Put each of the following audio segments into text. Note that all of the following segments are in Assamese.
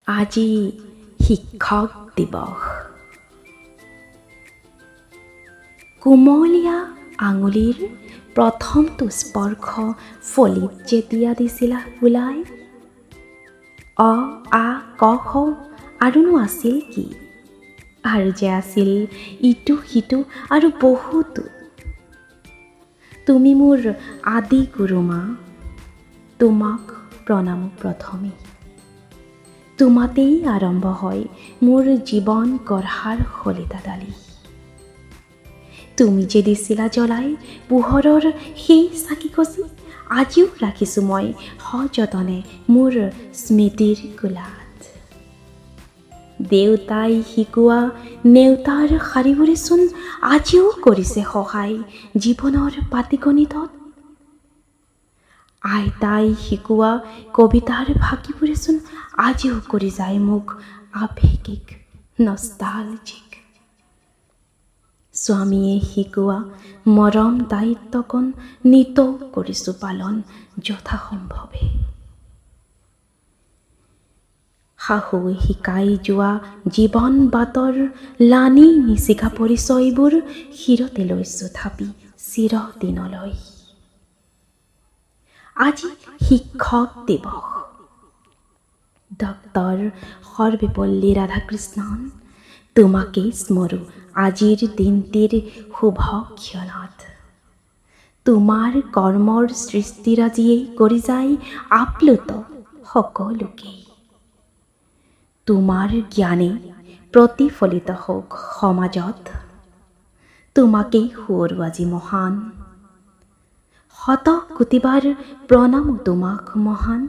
আজি শিক্ষক দিৱস। কোমলীয়া আঙুলিৰ প্ৰথমটো স্পৰ্শ ফলিত যেতিয়া দিছিলা ওলাই, অ আ ক খ আৰুনো আছিল কি, আৰু যে আছিল ইটো সিটো আৰু বহুতো। তুমি মোৰ আদি গুৰুমা, তোমাক প্ৰণাম প্ৰথমে। তোমাতেই আৰম্ভ হয় মোৰ জীৱন গঢ়াৰ শলিতাডালি। তুমি যে দিছিলা জ্বলাই পোহৰৰ সেই চাকি গছি, আজিও ৰাখিছোঁ মই সযতনে মোৰ স্মৃতিৰ কোলাত। দেউতাই শিকোৱা নেওতাৰ শাৰীবোৰেচোন আজিও কৰিছে সহায় জীৱনৰ পাটিগণিতত। আইতাই শিকোৱা কবিতাৰ ফাঁকিবোৰেচোন আজিও কৰি যায় মোক আৱেগিক নষ্টালজিক। স্বামীয়ে শিকোৱা মৰম দায়িত্বকণ নিতৌ কৰিছোঁ পালন যথাসম্ভৱে। শাহুৱে শিকাই যোৱা জীৱন বাটৰ লানি নিচিকা পৰিচয়বোৰ শিৰতে লৈছোঁ থাপি চিৰদিনলৈ। আজি শিক্ষক দিৱস। ডক্টৰ সৰ্বেপল্লী ৰাধাকৃষ্ণন, তোমাকেই স্মৰো আজিৰ দিনটিৰ শুভ ক্ষণত। তোমাৰ কৰ্মৰ সৃষ্টিৰাজিয়েই কৰি যায় আপ্লুত সকলোকেই। তোমাৰ জ্ঞানে প্ৰতিফলিত হওক সমাজত, তোমাকেই সুঁৱৰো আজি মহান। শত কোটিবাৰ প্ৰণাম তোমাক মহান।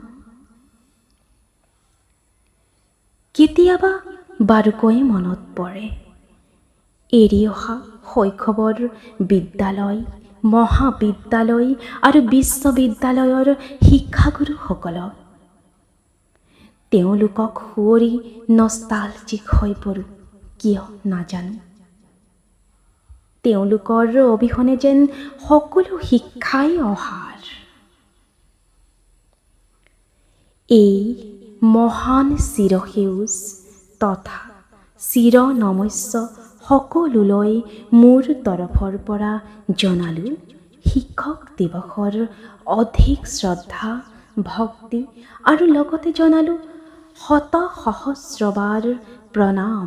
কেতিয়াবা বাৰুকৈ মনত পৰে এৰি অহা শৈশৱৰ বিদ্যালয়, মহাবিদ্যালয় আৰু বিশ্ববিদ্যালয়ৰ শিক্ষাগুৰুসকলক। তেওঁলোকক সুঁৱৰি নষ্টালজিক হৈ পৰোঁ কিয় নাজানো। তেওঁলোকৰ অবিহনে যেন সকলো শিক্ষাই অসাৰ। এই মহান চিৰসেউজ তথা চিৰ নমস্য সকলোলৈ মোৰ তৰফৰ পৰা জনালোঁ শিক্ষক দিৱসৰ অধিক শ্ৰদ্ধা ভক্তি আৰু লগতে জনালোঁ শত সহস্ৰবাৰ প্ৰণাম।